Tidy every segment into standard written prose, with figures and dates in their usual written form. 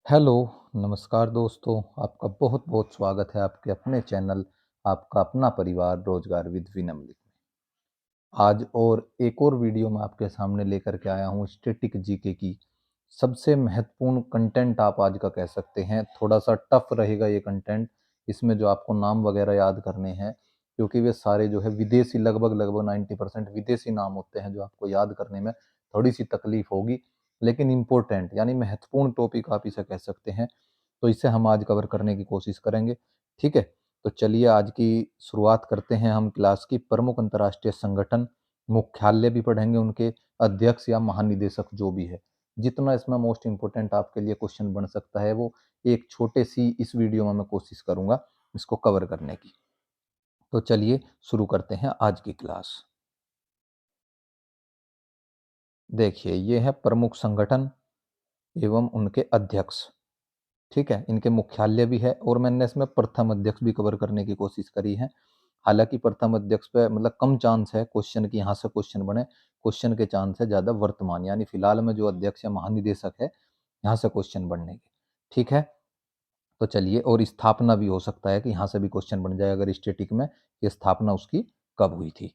Hello, नमस्कार दोस्तों। आपका बहुत-बहुत स्वागत है आपके अपने चैनल, आपका अपना परिवार रोज़गार विद विनम्र में। आज और एक और वीडियो मैं आपके सामने लेकर के आया हूँ स्टैटिक जीके की सबसे महत्वपूर्ण कंटेंट आप आज का कह सकते हैं। थोड़ा-सा टफ रहेगा ये कंटेंट, इसमें जो आपको नाम वगैरह याद करने हैं, क्योंकि वे सारे जो है विदेशी लगभग-लगभग 90% विदेशी नाम होते हैं, जो आपको याद करने में थोड़ी-सी तकलीफ होगी। लेकिन इम्पोर्टेंट यानी महत्वपूर्ण टॉपिक आप इसे कह सकते हैं, तो इसे हम आज कवर करने की कोशिश करेंगे, ठीक है? तो चलिए आज की शुरुआत करते हैं हम क्लास की। प्रमुख अंतर्राष्ट्रीय संगठन, मुख्यालय भी पढ़ेंगे उनके, अध्यक्ष या महानिदेशक जो भी है। जितना इसमें मोस्ट इम्पोर्टेंट आपके लिए क्वेश्चन बन सकता है, वो एक छोटे सी इस वीडियो में मैं कोशिश करूँगा इसको कवर करने की। तो चलिए शुरू करते हैं आज की क्लास। देखिए, ये है प्रमुख संगठन एवं उनके अध्यक्ष। ठीक है, इनके मुख्यालय भी है और मैंने इसमें प्रथम अध्यक्ष भी कवर करने की कोशिश करी है। हालाँकि प्रथम अध्यक्ष पे मतलब कम चांस है क्वेश्चन की, यहाँ से क्वेश्चन बने, क्वेश्चन के चांस है ज़्यादा वर्तमान यानी फिलहाल में जो अध्यक्ष या महानिदेशक है, यहाँ से क्वेश्चन बनने के। ठीक है? तो चलिए, और स्थापना भी हो सकता है कि यहाँ से भी क्वेश्चन बन जाए अगर स्टैटिक में, कि स्थापना उसकी कब हुई थी।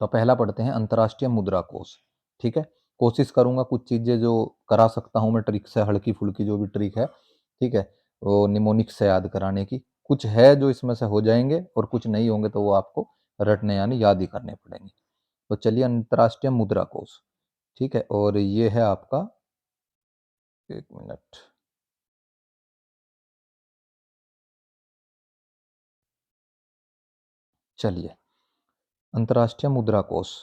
तो पहला पढ़ते हैं अंतर्राष्ट्रीय मुद्रा कोष। ठीक है? कोशिश करूँगा कुछ चीज़ें जो करा सकता हूँ मैं ट्रिक से, हल्की-फुल्की जो भी ट्रिक है, ठीक है? वो निमोनिक से याद कराने की। कुछ है जो इसमें से हो जाएँगे और कुछ नहीं होंगे तो वो आपको रटने यानी याद ही करने पड़ेंगे। तो चलिए, अंतर्राष्ट्रीय मुद्रा कोष, ठीक है? और ये है आपका, 1 मिनट, चलिए, अंतर्राष्ट्रीय मुद्रा कोष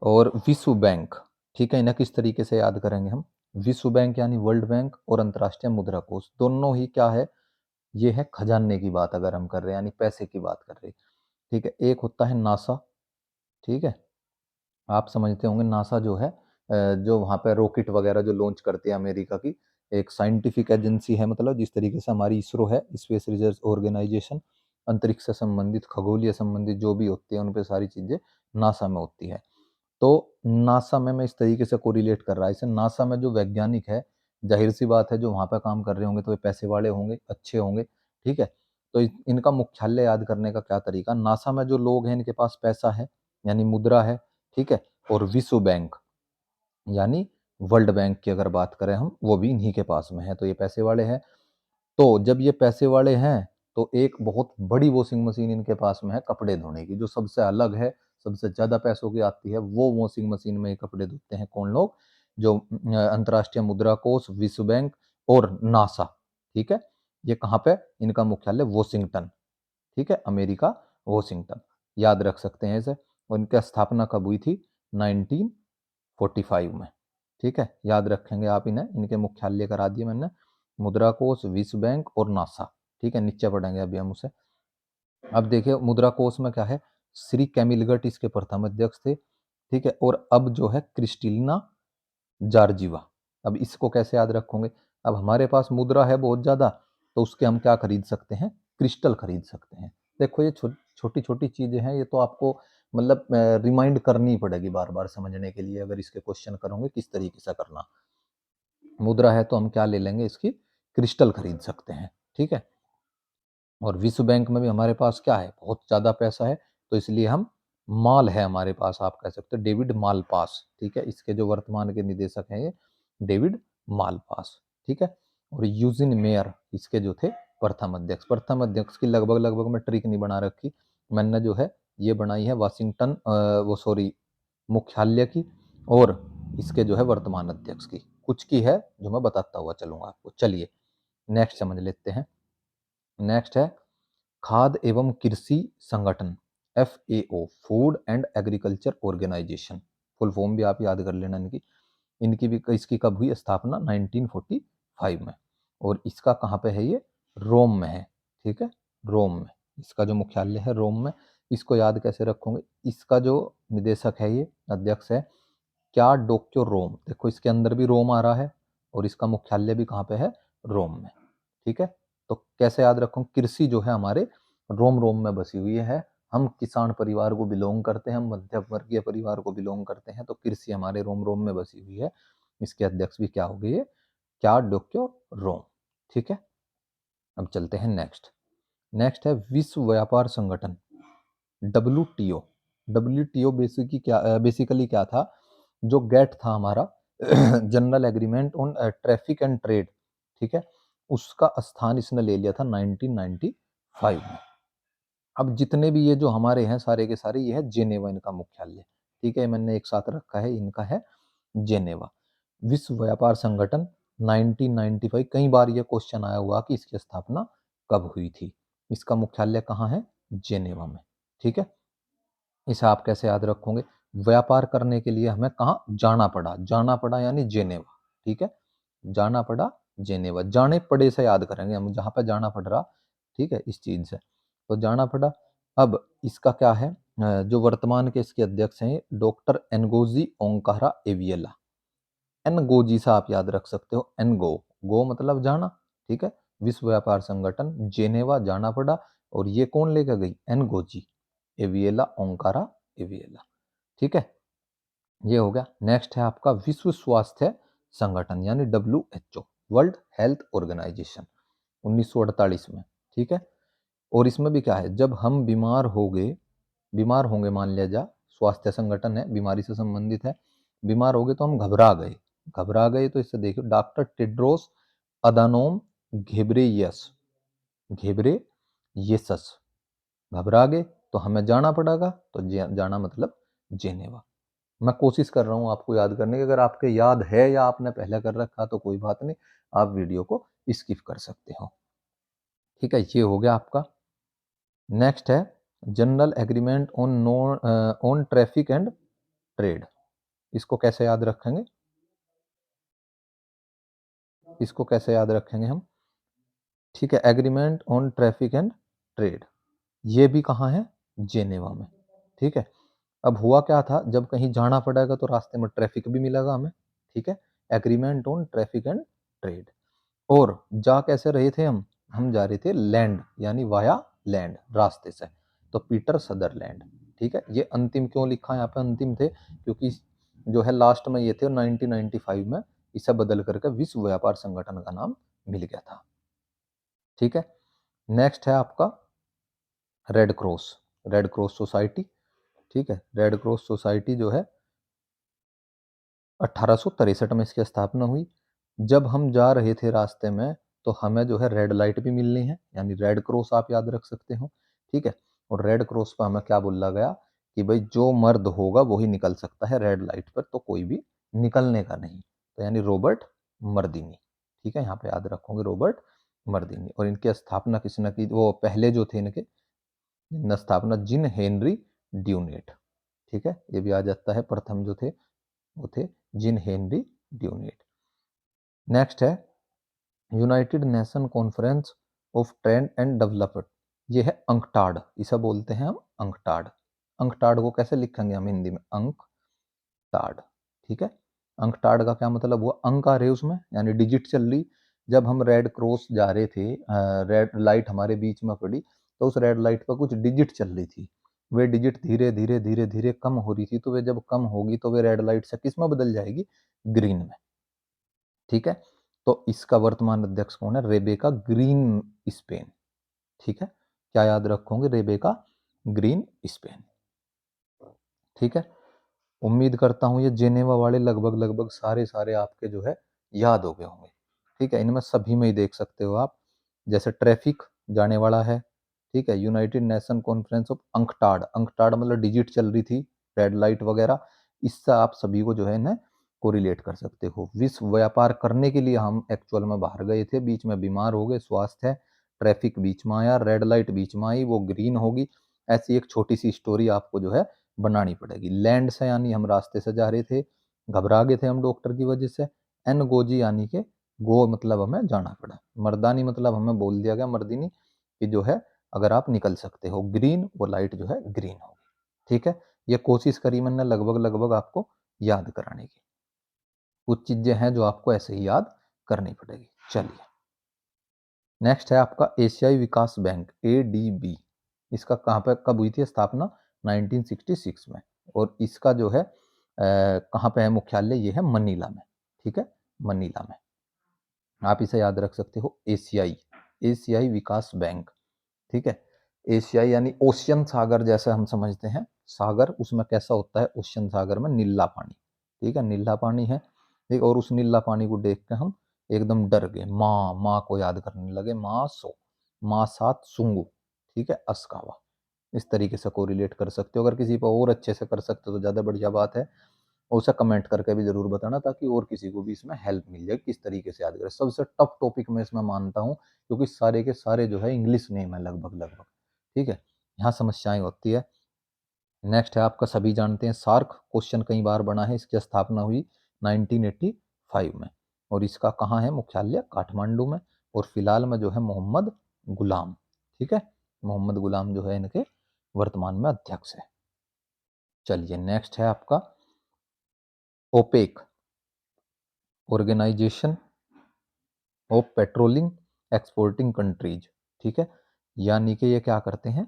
और विश्व बैंक, ठीक है? इन्हें किस तरीके से याद करेंगे हम? विश्व बैंक यानी वर्ल्ड बैंक और अंतर्राष्ट्रीय मुद्रा कोष दोनों ही क्या है? ये है खजाने की बात अगर हम कर रहे हैं यानी पैसे की बात कर रहे हैं, ठीक है? एक होता है नासा, ठीक है? आप समझते होंगे नासा जो है जो वहाँ पे रॉकेट वगैरह जो लॉन्च करती है अमेरिका की, एक साइंटिफिक एजेंसी है, मतलब जिस तरीके से हमारी इसरो है, स्पेस रिसर्च ऑर्गेनाइजेशन, अंतरिक्ष से संबंधित, खगोलीय संबंधित जो भी होती है, उन पे सारी चीज़ें नासा में होती है। तो नासा में मैं इस तरीके से कोरिलेट कर रहा है इसे, नासा में जो वैज्ञानिक है, ज़ाहिर-सी बात है जो वहाँ पे काम कर रहे होंगे तो वे पैसे वाले होंगे, अच्छे होंगे, ठीक है? तो इनका मुख्यालय याद करने का क्या तरीका, नासा में जो लोग हैं इनके पास पैसा है, यानी मुद्रा है, ठीक है? और विश्व बैंक यानी वर्ल्ड बैंक की अगर बात करें हम, वो भी इन्हीं के पास में है, तो ये पैसे वाले हैं। तो जब ये पैसे वाले हैं, तो एक बहुत बड़ी वॉशिंग मशीन इनके पास में है कपड़े धोने की, जो सबसे अलग है, सबसे ज़्यादा पैसों की आती है, वो वॉशिंग मशीन में ही कपड़े धोते हैं कौन लोग? जो अंतर्राष्ट्रीय मुद्रा कोष, विश्व बैंक और नासा, ठीक है? ये कहाँ पे? इनका मुख्यालय वॉशिंगटन, ठीक है? अमेरिका, वॉशिंगटन, याद रख सकते हैं इसे। और इनकी स्थापना कब हुई थी? 1945 में, ठीक है? याद रखेंगे आप इन्हें, इनके मुख्यालय करा दिए मैंने, मुद्रा कोष, विश्व बैंक और नासा, ठीक है? नीचे पढ़ेंगे अभी हम उसे। अब देखिए मुद्रा कोष में क्या है, श्री कैमिलगट इसके प्रथम अध्यक्ष थे, ठीक है? और अब जो है क्रिस्टिना जॉर्जीवा। अब इसको कैसे याद रखोगे? अब हमारे पास मुद्रा है बहुत ज़्यादा, तो उसके हम क्या खरीद सकते हैं? क्रिस्टल खरीद सकते हैं। देखो ये छोटी-छोटी चीज़ें हैं, ये तो आपको मतलब रिमाइंड करनी पड़ेगी बार-बार समझने के लिए, अगर इसके क्वेश्चन करोगे किस तरीके से करना। मुद्रा है तो हम क्या ले लेंगे इसकी? क्रिस्टल खरीद सकते हैं, ठीक है? और विश्व बैंक में भी हमारे पास क्या है? बहुत ज़्यादा पैसा है, तो इसलिए हम, माल है हमारे पास, आप कह सकते हो डेविड मालपास, ठीक है? इसके जो वर्तमान के निदेशक हैं ये डेविड मालपास, ठीक है? और यूजिन मेयर इसके जो थे प्रथम अध्यक्ष की लगभग-लगभग मैं ट्रिक नहीं बना रखी। मैंने जो है ये बनाई है वाशिंगटन वो सॉरी मुख्यालय की और इसके जो है वर्तमान अध्यक्ष की। कुछ की है जो मैं बताता हुआ चलूँगा आपको। चलिए नेक्स्ट समझ लेते हैं। नेक्स्ट है खाद्य एवं कृषि संगठन, FAO, Food and Agriculture Organisation, full form भी आप याद कर लेना इनकी। इनकी भी इसकी कब हुई स्थापना? 1945 में। और इसका कहाँ पे है ये? रोम में है, ठीक है? रोम में, इसका जो मुख्यालय है रोम में। इसको याद कैसे रखोगे? इसका जो निदेशक है ये अध्यक्ष है क्या? डोक्यो रोम, देखो इसके अंदर भी रोम आ रहा है और इसका मुख्यालय भी कहाँ पे है? रोम में, ठीक है? तो कैसे याद रखूँ? कृषि जो है हमारे रोम में बसी हुई है। हम किसान परिवार को बिलोंग करते हैं, हम मध्यम वर्गीय परिवार को बिलोंग करते हैं, तो कृषि हमारे रोम में बसी हुई है। इसके अध्यक्ष भी क्या हो गए? क्या डोक्यो रोम। ठीक है, अब चलते हैं नेक्स्ट। नेक्स्ट है विश्व व्यापार संगठन, WTO। WTO बेसिकली क्या था, जो गेट था हमारा general agreement on traffic and trade, ठीक है, उसका स्थान इसने ले लिया था 1995 में। अब जितने भी ये जो हमारे हैं सारे के सारे, ये है जेनेवा इनका मुख्यालय। ठीक है, मैंने एक साथ रखा है, इनका है जेनेवा। विश्व व्यापार संगठन 1995, कई बार ये क्वेश्चन आया हुआ कि इसकी स्थापना कब हुई थी। इसका मुख्यालय कहाँ है, जेनेवा में। ठीक है, इसे आप कैसे याद रखोगे, व्यापार करने के लिए हमें कहाँ जाना पड़ा, जाना पड़ा यानी जेनेवा। ठीक है, जाना पड़ा जेनेवा, जाने पड़े से याद करेंगे हम, जहाँ पे जाना पड़ रहा, ठीक है, इस चीज से तो जाना पड़ा। अब इसका क्या है, जो वर्तमान के इसके अध्यक्ष हैं डॉक्टर एनगोजी ओंकारा एवियला। एनगोजी से आप याद रख सकते हो, एनगो, गो मतलब जाना। ठीक है, विश्व व्यापार संगठन जेनेवा जाना पड़ा, और ये कौन लेकर गई, एनगोजी एवियला ओंकारा एवियला। ठीक है, ये हो गया। नेक्स्ट है आपका विश्व स्वास्थ्य संगठन यानी WHO, वर्ल्ड हेल्थ ऑर्गेनाइजेशन, 1948 में। ठीक है, और इसमें भी क्या है, जब हम बीमार होंगे मान लिया जा, स्वास्थ्य संगठन है, बीमारी से संबंधित है, बीमार हो गए तो हम घबरा गए तो इससे देखो डॉक्टर टेड्रोस अदानोम घेब्रेयेसस, घबरा गए तो हमें जाना पड़ेगा, तो जाना मतलब जेनेवा। मैं कोशिश कर रहा हूँ आपको याद करने की, अगर आपके याद है या आपने पहले कर रखा तो कोई बात नहीं, आप वीडियो को स्किप कर सकते हो। ठीक है, ये हो गया आपका। नेक्स्ट है general agreement on traffic and trade. इसको कैसे याद रखेंगे, इसको कैसे याद रखेंगे हम, ठीक है, agreement on traffic and trade, ये भी कहाँ है, जेनेवा में। ठीक है, अब हुआ क्या था, जब कहीं जाना पड़ेगा तो रास्ते में ट्रैफिक भी मिलेगा हमें। ठीक है, agreement on traffic and trade. और जा कैसे रहे थे हम जा रहे थे लैंड यानी वाया लैंड रास्ते से, तो पीटर सदरलैंड। ठीक है, ये अंतिम क्यों लिखा है यहाँ पे, अंतिम थे क्योंकि जो है लास्ट में ये थे, 1995 में इसे बदल करके विश्व व्यापार संगठन का नाम मिल गया था। ठीक है, नेक्स्ट है आपका red cross, red cross society. ठीक है, रेड क्रॉस सोसाइटी जो है 1863 में इसकी स्थापना हुई। जब हम जा रहे थे रास्ते में तो हमें जो है रेड लाइट भी मिलनी है, यानी रेड क्रॉस आप याद रख सकते हो। ठीक है, और रेड क्रॉस पर हमें क्या बोला गया कि भाई जो मर्द होगा वही निकल सकता है रेड लाइट पर, तो कोई भी निकलने का नहीं, तो यानी रॉबर्ट मर्दिनी। ठीक है, यहाँ पे याद रखोगे रॉबर्ट मर्दिनी। और इनकी स्थापना किसने की, वो पहले जो थे इनके स्थापना जिन हेनरी ड्यूनेट। ठीक है, ये भी आ जाता है, प्रथम जो थे वो थे जिन हेनरी ड्यूनेट। नेक्स्ट है United nation conference of trade and development, ये है अंकटाड, इसे बोलते हैं हम अंकटाड। अंकटाड को कैसे लिखेंगे हम हिंदी में, अंकटाड। ठीक है, अंकटाड का क्या मतलब हुआ, अंक आ रहे उसमें यानी डिजिट चल रही। जब हम रेड क्रॉस जा रहे थे, रेड लाइट हमारे बीच में पड़ी, तो उस रेड लाइट पर कुछ डिजिट चल रही थी, वे डिजिट धीरे धीरे धीरे धीरे कम हो रही थी, तो वे जब कम होगी तो वे रेड लाइट से किस में बदल जाएगी, ग्रीन में। ठीक है, तो इसका वर्तमान अध्यक्ष कौन है, रेबेका ग्रीन स्पेन। ठीक है, क्या याद रखोगे, रेबेका ग्रीन स्पेन। ठीक है, उम्मीद करता हूं ये जेनेवा वाले लगभग लगभग सारे सारे आपके जो है याद हो गए होंगे। ठीक है, इनमें सभी में ही देख सकते हो आप, जैसे ट्रैफिक जाने वाला है। ठीक है, United nation conference of UNCTAD, UNCTAD मतलब डिजिट चल रही थी, रेड लाइट वगैरह, इससे आप सभी को जो है ना कोरिलेट कर सकते हो। विश्व व्यापार करने के लिए हम एक्चुअल में बाहर गए थे, बीच में बीमार हो गए, स्वास्थ्य है, ट्रैफिक बीच में आया, रेड लाइट बीच में आई, वो ग्रीन होगी। ऐसी एक छोटी सी स्टोरी आपको जो है बनानी पड़ेगी। लैंड से यानी हम रास्ते से जा रहे थे, घबरा गए थे हम डॉक्टर की वजह से। एन गोजी यानी कि गो मतलब हमें जाना पड़ा, मर्दानी मतलब हमें बोल दिया गया मर्दिनी कि जो है अगर आप निकल सकते हो, ग्रीन वो लाइट जो है ग्रीन होगी। ठीक है, ये कोशिश करी मैंने लगभग लगभग आपको याद कराने की, कुछ चीजें हैं जो आपको ऐसे ही याद करनी पड़ेगी। चलिए, नेक्स्ट है आपका एशियाई विकास बैंक, ADB। इसका कहाँ पे कब हुई थी स्थापना, 1966 में। और इसका जो है कहाँ पे है मुख्यालय, ये है मनीला में। ठीक है, मनीला में। आप इसे याद रख सकते हो एशियाई, एशियाई विकास बैंक, ठीक है। एशियाई यानी ओशियन सागर जैसे हम समझते हैं सागर, उसमें कैसा होता है, ओशियन सागर में नीला पानी, ठीक है, नीला पानी है, ठीक। और उस नीला पानी को देख के हम एकदम डर गए, माँ माँ को याद करने लगे, माँ सो, माँ सात सुंगू, ठीक है, अस्कावा। इस तरीके से कोरिलेट कर सकते हो। अगर किसी पर और अच्छे से कर सकते हो तो ज़्यादा बढ़िया बात है, और उसे कमेंट करके भी जरूर बताना, ताकि और किसी को भी इसमें हेल्प मिल जाए किस तरीके से याद करें। सबसे टफ टॉपिक मैं इसमें मानता हूँ, क्योंकि सारे के सारे जो है इंग्लिश नेम है लगभग लगभग, ठीक है, यहाँ समस्याएं होती है। नेक्स्ट है आपका, सभी जानते हैं सार्क, क्वेश्चन कई बार बना है, इसकी स्थापना हुई 1985 में, और इसका कहाँ है मुख्यालय, काठमांडू में, और फिलहाल में जो है मोहम्मद गुलाम, ठीक है, मोहम्मद गुलाम जो है इनके वर्तमान में अध्यक्ष है। चलिए नेक्स्ट है आपका OPEC, Organisation of Petroleum Exporting Countries, ठीक है, यानी कि ये क्या करते हैं,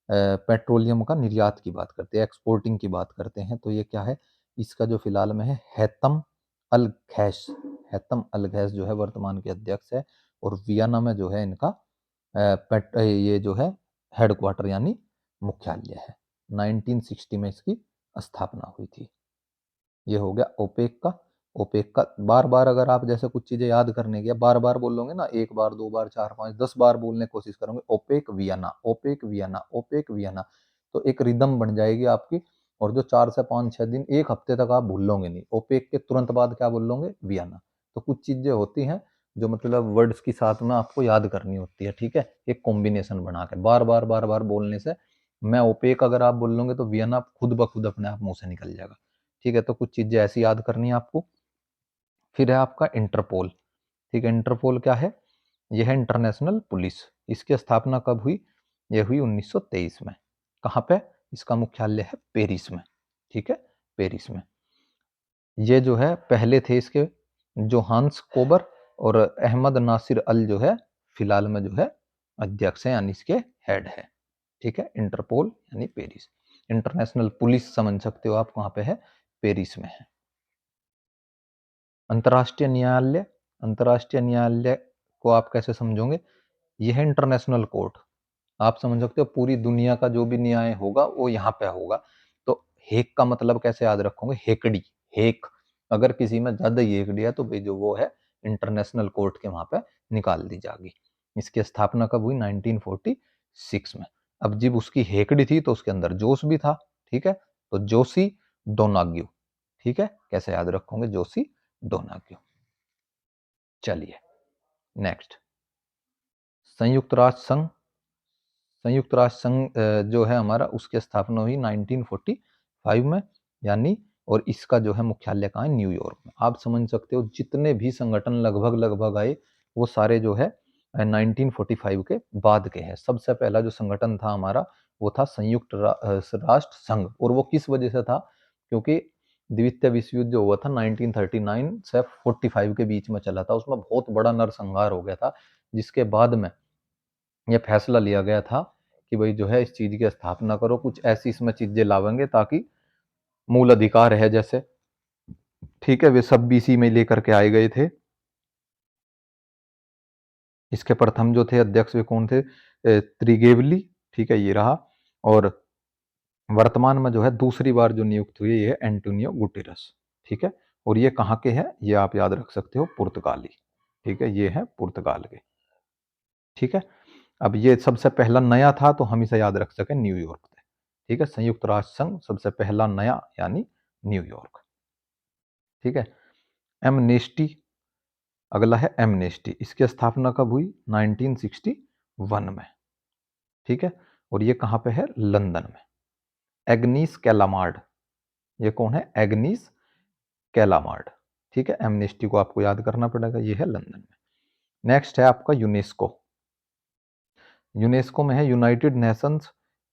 पेट्रोलियम का निर्यात की बात करते हैं, एक्सपोर्टिंग की बात करते हैं। तो ये क्या है, इसका जो फिलहाल में है हैतम अल गैस, हैतम अल गैस जो है वर्तमान के अध्यक्ष है, और वियना में जो है इनका ये जो है हेडक्वार्टर यानी मुख्यालय है। 1960 में इसकी स्थापना हुई थी। ये हो गया ओपेक का। ओपेक का बार बार अगर आप जैसे कुछ चीजें याद करने की बार बार बोलोगे ना, एक बार दो बार चार पांच 10 बार बोलने की कोशिश करोगे, OPEC Vienna, OPEC Vienna, OPEC Vienna, तो एक रिदम बन जाएगी आपकी। और जो 4 से 5 6 दिन, एक हफ्ते तक आप भूलोगे नहीं, ओपेक के तुरंत बाद क्या बोलोगे, वियना। तो कुछ चीजें होती हैं जो मतलब वर्ड्स के साथ में आपको याद करनी होती है, ठीक है, एक कॉम्बिनेशन बना के बार बार बोलने से, मैं ओपेक अगर आप बोल लोगे तो वियना खुद ब खुद अपने आप मुंह से निकल जाएगा, ठीक है। तो कुछ चीजें ऐसी याद करनी है आपको। फिर है आपका इंटरपोल, ठीक है, इंटरपोल क्या है, यह है इंटरनेशनल पुलिस। इसकी स्थापना कब हुई, यह हुई 1923 में। कहाँ पे, इसका मुख्यालय है पेरिस में, ठीक है, पेरिस में। ये जो है पहले थे इसके जोहान्स कोबर, और अहमद नासिर अल जो है फिलहाल में जो है अध्यक्ष है, यानी इसके हेड है, ठीक है। इंटरपोल यानी पेरिस, इंटरनेशनल पुलिस समझ सकते हो आप, कहाँ पे है, पेरिस में है। अंतर्राष्ट्रीय न्यायालय, अंतर्राष्ट्रीय न्यायालय को आप कैसे समझोगे, यह है इंटरनेशनल कोर्ट। आप समझ सकते हो पूरी दुनिया का जो भी न्याय होगा वो यहाँ पे होगा। तो हेक का मतलब कैसे याद रखोगे, हेकड़ी, हेक, अगर किसी में ज्यादा हेकड़ी है तो भाई जो वो है इंटरनेशनल कोर्ट के वहां पे निकाल दी जाएगी। इसकी स्थापना कब हुई, 1946 में। अब जब उसकी हेकड़ी थी तो उसके अंदर जोश भी था, ठीक है, तो जोशी डोनाग्यू, ठीक है, कैसे याद रखोगे, जोशी डोनाग्यू। चलिए नेक्स्ट, संयुक्त राष्ट्र संघ, संयुक्त राष्ट्र संघ जो है हमारा, उसकी स्थापना हुई 1945 में, यानी, और इसका जो है मुख्यालय कहाँ है, न्यूयॉर्क में। आप समझ सकते हो जितने भी संगठन लगभग लगभग आए वो सारे जो है 1945 के बाद के हैं। सबसे पहला जो संगठन था हमारा वो था संयुक्त राष्ट्र संघ, और वो किस वजह से था, क्योंकि द्वितीय विश्व युद्ध जो हुआ था 1939 से 45 के बीच में चला था, उसमें बहुत बड़ा नरसंहार हो गया था, जिसके बाद में ये फैसला लिया गया था कि भाई जो है इस चीज की स्थापना करो, कुछ ऐसी इसमें चीजें लावेंगे ताकि मूल अधिकार है जैसे, ठीक है, वे सब बीसी में लेकर के आए गए थे। इसके प्रथम जो थे अध्यक्ष वे कौन थे, त्रिगेवली, ठीक है, ये रहा। और वर्तमान में जो है दूसरी बार जो नियुक्त हुई ये है एंटोनियो गुटेरस, ठीक है, और ये कहाँ के हैं, ये आप याद रख सकते हो, पुर्तगाली, ठीक है, ये है पुर्तगाल के, ठीक है। अब ये सबसे पहला नया था तो हम इसे याद रख सके न्यूयॉर्क से, ठीक है, संयुक्त राष्ट्र संघ सबसे पहला नया यानी न्यूयॉर्क, ठीक है। एमनेस्टी, अगला है एमनेस्टी, इसकी स्थापना कब हुई, 1961 में, ठीक है, और ये कहाँ पे है, लंदन में। एग्निस कैलामार्ड, ये कौन है, एग्निस कैलामार्ड, ठीक है, एमनेस्टी को आपको याद करना पड़ेगा, ये है लंदन में। नेक्स्ट है आपका यूनेस्को, यूनेस्को में है United Nations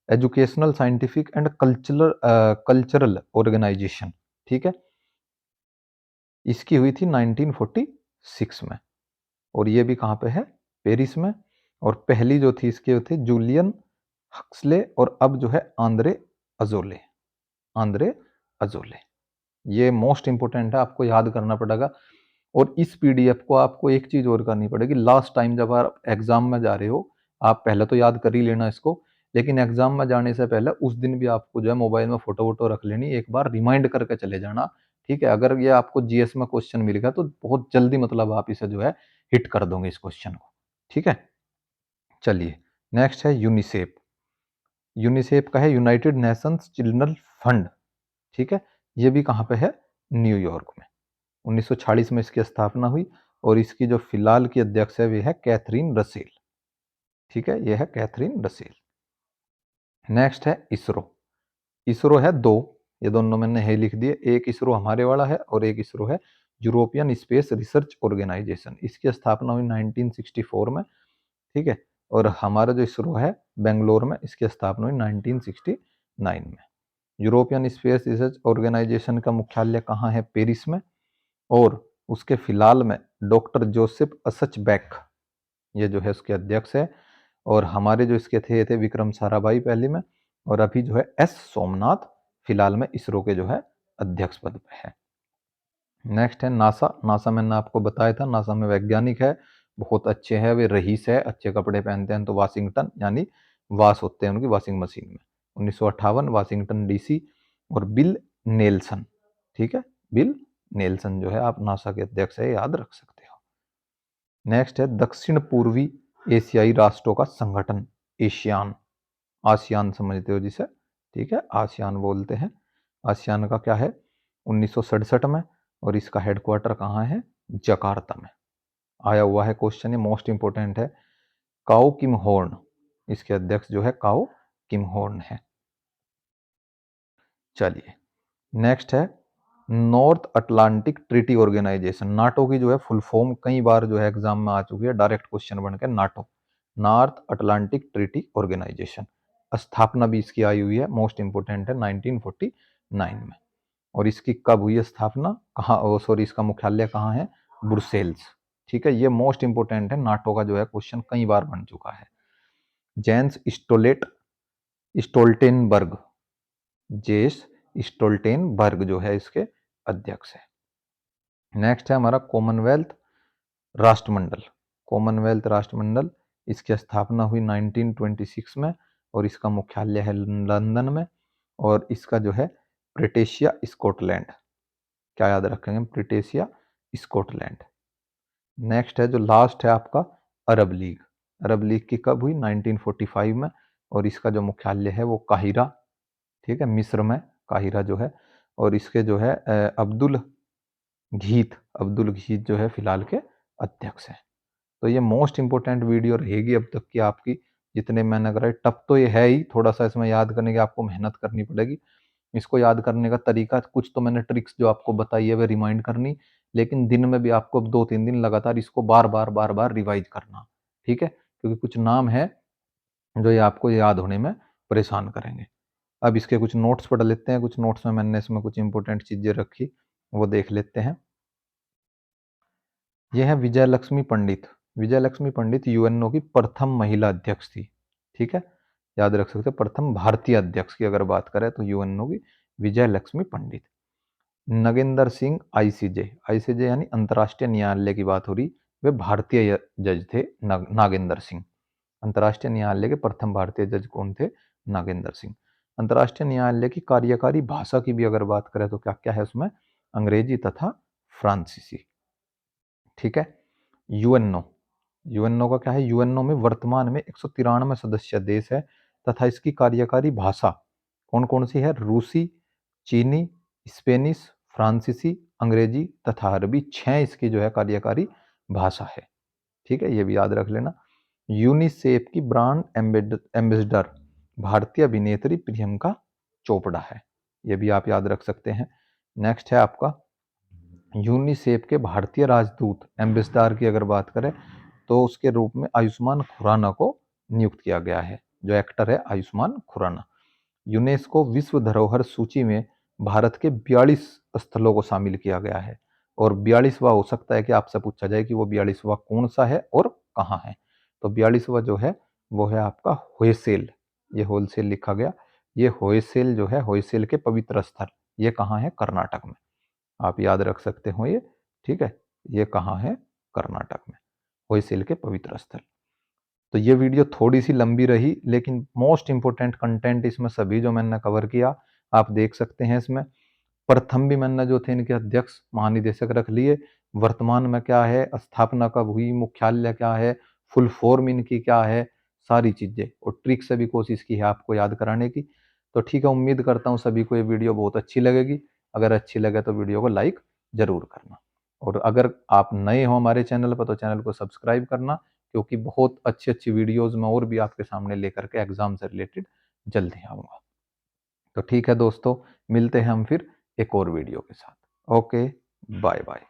Educational Scientific and Cultural Organisation, ठीक है, इसकी हुई थी 1946 में, और ये भी कहाँ पे है, पेरिस में। और पहली जो थी इसके थे जूलियन हक्सले, और अब जो है आंद्रे अजोले, आंद्रे अजोले। ये मोस्ट इंपोर्टेंट है, आपको याद करना पड़ेगा। और इस पीडीएफ को आपको एक चीज़ और करनी पड़ेगी, लास्ट टाइम जब आप एग्ज़ाम में जा रहे हो, आप पहले तो याद कर ही लेना इसको, लेकिन एग्ज़ाम में जाने से पहले उस दिन भी आपको जो है मोबाइल में फ़ोटो-वोटो रख लेनी, एक बार रिमाइंड करके चले जाना, ठीक है? अगर ये आपको जीएस में क्वेश्चन मिल गया तो बहुत जल्दी मतलब आप इसे जो है हिट कर दोगे इस क्वेश्चन को, ठीक है? चलिए, नेक्स्ट है यूनिसेफ। यूनिसेफ का है यूनाइटेड नेशंस चिल्ड्रन फंड, ठीक है? ये भी कहाँ पे है? न्यूयॉर्क में। 1946 में इसकी स्थापना हुई और इसकी जो फिलहाल की अध्यक्ष है वे है कैथरीन रसेल, ठीक है? ये है कैथरीन रसेल। नेक्स्ट है इसरो। इसरो है दो, ये दोनों मैंने है लिख दिए, एक इसरो हमारे वाला है और एक इसरो है यूरोपियन स्पेस रिसर्च ऑर्गेनाइजेशन। इसकी स्थापना हुई 1964 में, ठीक है? और हमारा जो इसरो है बेंगलोर में, इसकी स्थापना हुई 1969 में। यूरोपियन स्पेस रिसर्च ऑर्गेनाइजेशन का मुख्यालय कहाँ है? पेरिस में। और उसके फिलहाल में डॉक्टर जोसेफ असचबैक, ये जो है उसके अध्यक्ष है। और हमारे जो इसके थे ये थे विक्रम साराभाई पहले में, और अभी जो है एस सोमनाथ फिलहाल में इसरो के जो है अध्यक्ष पद पे है। नेक्स्ट है नासा। नासा मैंने आपको बताया था, नासा में वैज्ञानिक है, बहुत अच्छे हैं, वे रईस है, अच्छे कपड़े पहनते हैं तो वाशिंगटन यानी वास होते हैं उनकी वॉशिंग मशीन में। 1958 वाशिंगटन डीसी। और बिल नेल्सन, ठीक है? बिल नेल्सन जो है आप नासा के अध्यक्ष है, याद रख सकते हो। नेक्स्ट है दक्षिण पूर्वी एशियाई राष्ट्रों का संगठन, एशियान, आसियान समझते हो जिसे, ठीक है? आसियान बोलते हैं। आसियान का क्या है? 1967 में, और इसका हेडक्वार्टर कहाँ है? जकार्ता में। आया हुआ है क्वेश्चन, ये मोस्ट इंपोर्टेंट है। काओ किम होर्न, इसके अध्यक्ष जो है काओ किम होर्न है। चलिए, नेक्स्ट है North Atlantic Treaty Organisation. NATO की जो है फुल फॉर्म कई बार जो है एग्जाम में आ चुकी है, डायरेक्ट क्वेश्चन बन के NATO, North Atlantic Treaty Organisation. स्थापना भी इसकी आई हुई है, मोस्ट इंपोर्टेंट है, 1949 में। और इसकी कब हुई है स्थापना? कहाँ, सॉरी, इसका मुख्यालय कहाँ है? ब्रुसेल्स, ठीक है? ये मोस्ट इंपोर्टेंट है, नाटो का जो है क्वेश्चन कई बार बन चुका है। जेंस स्टोलेट स्टोल्टेनबर्ग, जेस स्टोल्टेनबर्ग जो है इसके अध्यक्ष है। नेक्स्ट है हमारा कॉमनवेल्थ राष्ट्रमंडल। कॉमनवेल्थ राष्ट्रमंडल, इसकी स्थापना हुई 1926 में और इसका मुख्यालय है लंदन में। और इसका जो है ब्रिटेशिया स्कॉटलैंड, क्या याद रखेंगे? ब्रिटेशिया स्कॉटलैंड। नेक्स्ट है जो लास्ट है आपका अरब लीग। अरब लीग की कब हुई? 1945 में। और इसका जो मुख्यालय है वो काहिरा, ठीक है? मिस्र में काहिरा जो है। और इसके जो है अब्दुल घीत जो है फिलहाल के अध्यक्ष हैं। तो ये मोस्ट इंपोर्टेंट वीडियो रहेगी अब तक की आपकी, जितने मैंने कराए। टफ तो ये है ही, थोड़ा सा इसमें याद करने की आपको मेहनत करनी पड़ेगी। इसको याद करने का तरीका, कुछ तो मैंने ट्रिक्स जो आपको बताई है वे रिमाइंड करनी, लेकिन दिन में भी आपको 2-3 दिन लगातार इसको बार-बार रिवाइज करना, ठीक है? क्योंकि कुछ नाम है जो ये आपको याद होने में परेशान करेंगे। अब इसके कुछ नोट्स पढ़ लेते हैं, कुछ नोट्स में मैंने इसमें कुछ इंपॉर्टेंट चीज़ें रखी, वो देख लेते हैं। ये है विजय लक्ष्मी पंडित। विजय लक्ष्मी पंडित यूएनओ की प्रथम महिला अध्यक्ष थी, ठीक है? याद रख सकते हैं, प्रथम भारतीय अध्यक्ष की अगर बात करें तो यूएनओ की विजय लक्ष्मी पंडित। नगेंद्र सिंह आईसीजे, आईसीजे यानी अंतर्राष्ट्रीय न्यायालय की बात हो रही, वे भारतीय जज थे। नागेंद्र सिंह, अंतर्राष्ट्रीय न्यायालय के प्रथम भारतीय जज कौन थे? नागेंद्र सिंह। अंतर्राष्ट्रीय न्यायालय की कार्यकारी भाषा की भी अगर बात करें तो क्या क्या है उसमें? अंग्रेजी तथा फ्रांसीसी, ठीक है? यूएनओ, यूएनओ का क्या है? यूएनओ में वर्तमान में 193 सदस्य देश है तथा इसकी कार्यकारी भाषा कौन कौन सी है? रूसी, चीनी, स्पेनिश, फ्रांसीसी, अंग्रेजी तथा अरबी, 6 इसकी जो है कार्यकारी भाषा है, ठीक है? ये भी याद रख लेना। यूनिसेफ की ब्रांड एम्बेसडर भारतीय अभिनेत्री प्रियंका चोपड़ा है, ये भी आप याद रख सकते हैं। नेक्स्ट है आपका यूनिसेफ के भारतीय राजदूत एम्बेसडर की अगर बात करें तो उसके रूप में आयुष्मान खुराना को नियुक्त किया गया है, जो एक्टर है आयुष्मान खुराना। यूनेस्को विश्व धरोहर सूची में भारत के 42 स्थलों को शामिल किया गया है। और 42वां हो सकता है कि आपसे पूछा जाए कि वो 42वां कौन सा है और कहाँ है। तो 42वां जो है वो है आपका होयसेल, ये होलसेल लिखा गया, ये होयसेल जो है, होयसेल के पवित्र स्थल, ये कहाँ है? कर्नाटक में, आप याद रख सकते हो ये, ठीक है? ये कहाँ है? कर्नाटक में, होयसिल के पवित्र स्थल। तो ये वीडियो थोड़ी सी लंबी रही, लेकिन मोस्ट इंपोर्टेंट कंटेंट इसमें सभी जो मैंने कवर किया आप देख सकते हैं इसमें। प्रथम भी मैंने जो थे इनके अध्यक्ष महानिदेशक रख लिए, वर्तमान में क्या है, स्थापना कब हुई, मुख्यालय क्या है, फुल फॉर्म इनकी क्या है, सारी चीजें और ट्रिक से भी कोशिश की है आपको याद कराने की। तो ठीक है, उम्मीद करता हूँ सभी को ये वीडियो बहुत अच्छी लगेगी। अगर अच्छी लगे तो वीडियो को लाइक जरूर करना, और अगर आप नए हो हमारे चैनल पर तो चैनल को सब्सक्राइब करना, क्योंकि बहुत अच्छी अच्छी वीडियोज मैं और भी आपके सामने लेकर के एग्जाम से रिलेटेड जल्दी आऊंगा। तो ठीक है दोस्तों, मिलते हैं हम फिर एक और वीडियो के साथ। Okay, bye bye.